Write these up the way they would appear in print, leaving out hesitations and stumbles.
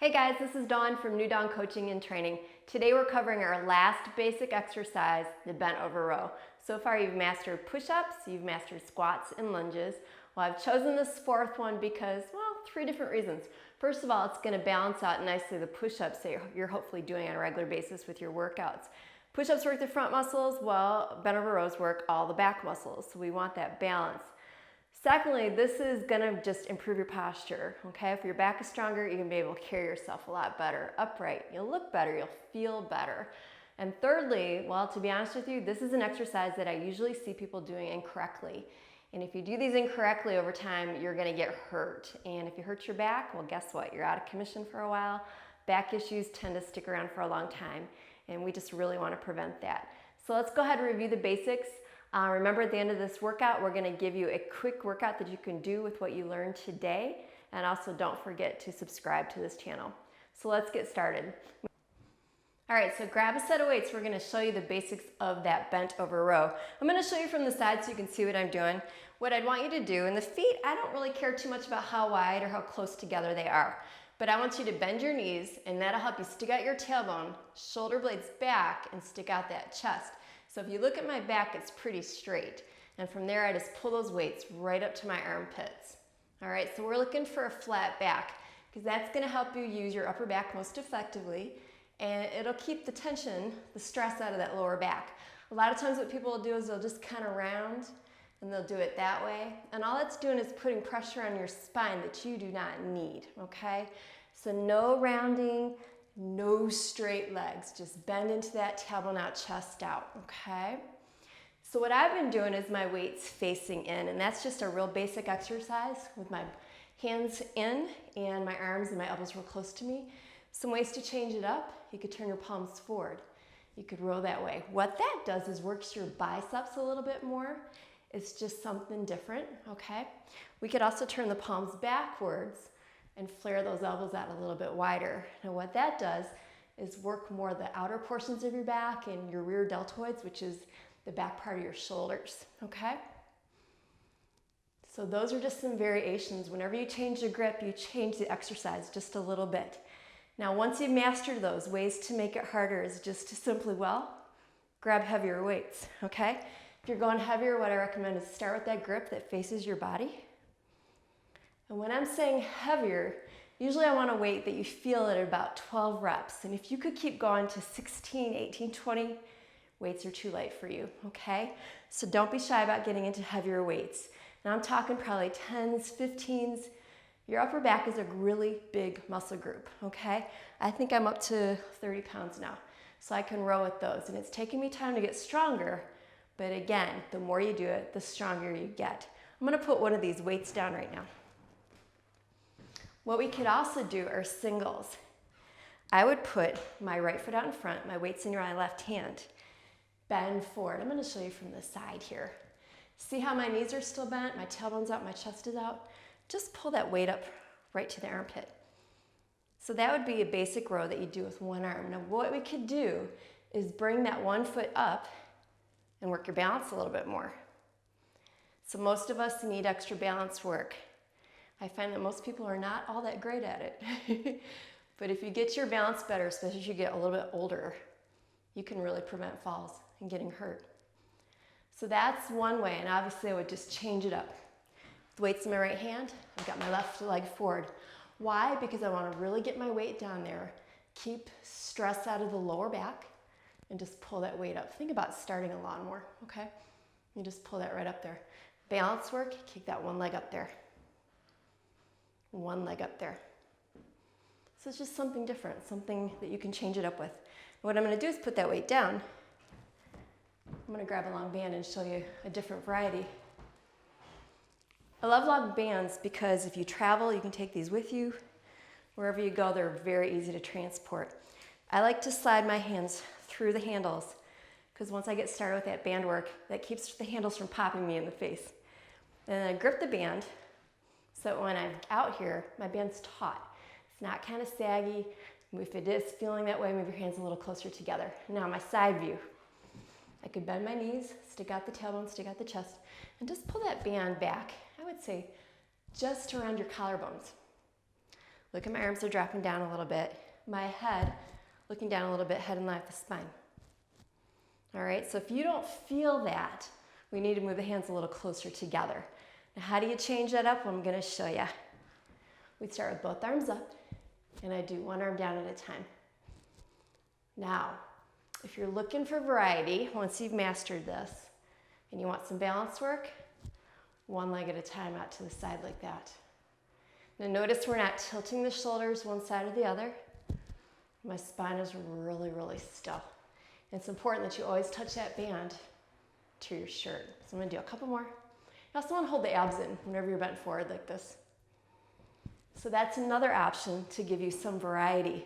Hey guys, this is Dawn from New Dawn Coaching and Training. Today we're covering our last basic exercise, the bent over row. So far you've mastered push-ups, you've mastered squats and lunges. Well, I've chosen this fourth one because, well, three different reasons. First of all, it's going to balance out nicely the push-ups that you're hopefully doing on a regular basis with your workouts. Push-ups work the front muscles, while bent over rows work all the back muscles. So we want that balance. Secondly, this is gonna just improve your posture, okay? If your back is stronger, you're gonna be able to carry yourself a lot better, upright. You'll look better, you'll feel better. And thirdly, well, to be honest with you, this is an exercise that I usually see people doing incorrectly. And if you do these incorrectly over time, you're gonna get hurt. And if you hurt your back, well, guess what? You're out of commission for a while. Back issues tend to stick around for a long time, and we just really wanna prevent that. So let's go ahead and review the basics. Remember, at the end of this workout, we're going to give you a quick workout that you can do with what you learned today. And also don't forget to subscribe to this channel. So let's get started. All right, so grab a set of weights. We're going to show you the basics of that bent over row. I'm going to show you from the side so you can see what I'm doing. What I'd want you to do, and the feet, I don't really care too much about how wide or how close together they are. But I want you to bend your knees, and that'll help you stick out your tailbone, shoulder blades back, and stick out that chest. So if you look at my back, it's pretty straight. And from there, I just pull those weights right up to my armpits. All right, so we're looking for a flat back because that's gonna help you use your upper back most effectively, and it'll keep the tension, the stress out of that lower back. A lot of times what people will do is they'll just kind of round and they'll do it that way. And all that's doing is putting pressure on your spine that you do not need, okay? So no rounding, no straight legs, just bend into that tailbone out, chest out, okay? So what I've been doing is my weights facing in, and that's just a real basic exercise with my hands in and my arms and my elbows real close to me. Some ways to change it up: you could turn your palms forward. You could roll that way. What that does is works your biceps a little bit more. It's just something different, okay? We could also turn the palms backwards and flare those elbows out a little bit wider. Now what that does is work more the outer portions of your back and your rear deltoids, which is the back part of your shoulders, okay? So those are just some variations. Whenever you change the grip, you change the exercise just a little bit. Now once you've mastered those, ways to make it harder is just to simply, well, grab heavier weights, okay? If you're going heavier, what I recommend is start with that grip that faces your body. And when I'm saying heavier, usually I want a weight that you feel at about 12 reps. And if you could keep going to 16, 18, 20, weights are too light for you, okay? So don't be shy about getting into heavier weights. Now I'm talking probably 10s, 15s. Your upper back is a really big muscle group, okay? I think I'm up to 30 pounds now, so I can row with those. And it's taking me time to get stronger, but again, the more you do it, the stronger you get. I'm gonna put one of these weights down right now. What we could also do are singles. I would put my right foot out in front, my weight's in my left hand, bend forward. I'm gonna show you from the side here. See how my knees are still bent, my tailbone's out, my chest is out? Just pull that weight up right to the armpit. So that would be a basic row that you do with one arm. Now what we could do is bring that one foot up and work your balance a little bit more. So most of us need extra balance work. I find that most people are not all that great at it. But if you get your balance better, especially as you get a little bit older, you can really prevent falls and getting hurt. So that's one way, and obviously I would just change it up. The weight's in my right hand, I've got my left leg forward. Why? Because I want to really get my weight down there, keep stress out of the lower back, and just pull that weight up. Think about starting a lawnmower, okay? You just pull that right up there. Balance work, kick that one leg up there. One leg up there. So it's just something different, something that you can change it up with. And what I'm going to do is put that weight down. I'm going to grab a long band and show you a different variety. I love long bands because if you travel, you can take these with you. Wherever you go, they're very easy to transport. I like to slide my hands through the handles because once I get started with that band work, that keeps the handles from popping me in the face. And then I grip the band so when I'm out here, my band's taut. It's not kind of saggy. If it is feeling that way, move your hands a little closer together. Now my side view. I could bend my knees, stick out the tailbone, stick out the chest, and just pull that band back. I would say just around your collarbones. Look at my arms are dropping down a little bit. My head looking down a little bit, head in line with the spine. All right, so if you don't feel that, we need to move the hands a little closer together. Now, how do you change that up? Well, I'm gonna show you. We start with both arms up, and I do one arm down at a time. Now, if you're looking for variety, once you've mastered this, and you want some balance work, one leg at a time out to the side like that. Now notice we're not tilting the shoulders one side or the other. My spine is really, really still. And it's important that you always touch that band to your shirt. So I'm gonna do a couple more. You also wanna hold the abs in whenever you're bent forward like this. So that's another option to give you some variety.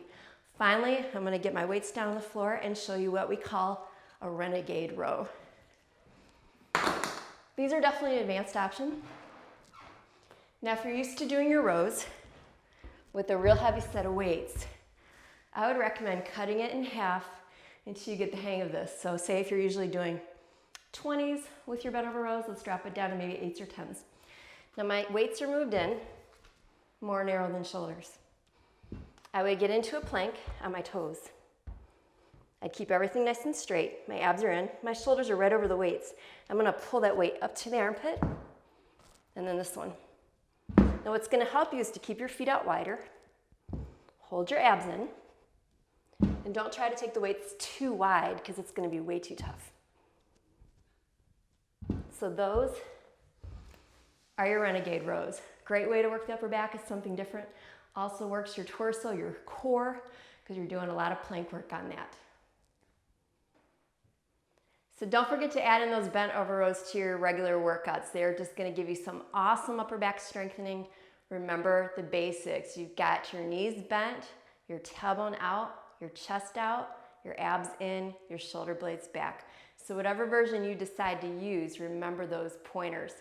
Finally, I'm gonna get my weights down on the floor and show you what we call a renegade row. These are definitely an advanced option. Now, if you're used to doing your rows with a real heavy set of weights, I would recommend cutting it in half until you get the hang of this. So say if you're usually doing 20s with your bent over rows, let's drop it down to maybe 8s or 10s. Now my weights are moved in, more narrow than shoulders. I would get into a plank on my toes. I'd keep everything nice and straight. My abs are in, my shoulders are right over the weights. I'm gonna pull that weight up to the armpit, and then this one. Now what's gonna help you is to keep your feet out wider, hold your abs in, and don't try to take the weights too wide because it's gonna be way too tough. So those are your renegade rows. Great way to work the upper back is something different. Also works your torso, your core, because you're doing a lot of plank work on that. So don't forget to add in those bent over rows to your regular workouts. They're just gonna give you some awesome upper back strengthening. Remember the basics. You've got your knees bent, your tailbone out, your chest out, your abs in, your shoulder blades back. So whatever version you decide to use, remember those pointers.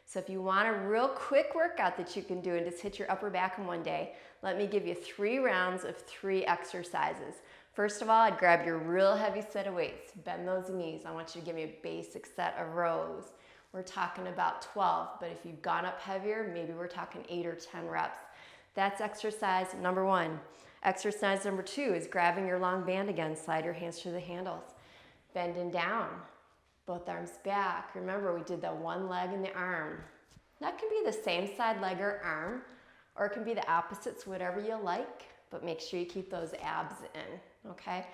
So if you want a real quick workout that you can do and just hit your upper back in one day, let me give you 3 rounds of 3 exercises. First of all, I'd grab your real heavy set of weights, bend those knees. I want you to give me a basic set of rows. We're talking about 12, but if you've gone up heavier, maybe we're talking 8 or 10 reps. That's exercise number 1. Exercise number 2 is grabbing your long band again, slide your hands through the handles. Bending down, both arms back. Remember, we did the one leg and the arm. That can be the same side leg or arm, or it can be the opposites, whatever you like, but make sure you keep those abs in, okay?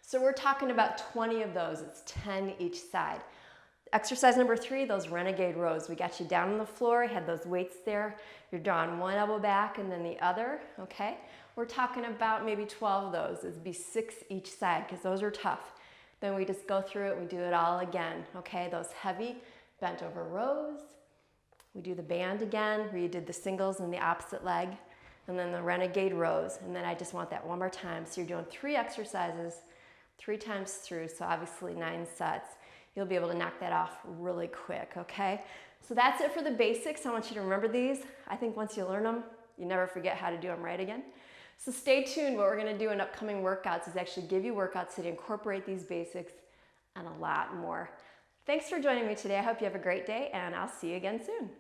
So we're talking about 20 of those. It's 10 each side. Exercise number 3, those renegade rows. We got you down on the floor, had those weights there. You're drawing one elbow back and then the other, okay? We're talking about maybe 12 of those. It'd be 6 each side because those are tough. Then we just go through it, we do it all again, okay? Those heavy bent over rows. We do the band again, where you did the singles and the opposite leg, and then the renegade rows. And then I just want that one more time. So you're doing 3 exercises, 3 times through, so obviously 9 sets. You'll be able to knock that off really quick, okay? So that's it for the basics. I want you to remember these. I think once you learn them, you never forget how to do them right again. So stay tuned. What we're gonna do in upcoming workouts is actually give you workouts that incorporate these basics and a lot more. Thanks for joining me today. I hope you have a great day, and I'll see you again soon.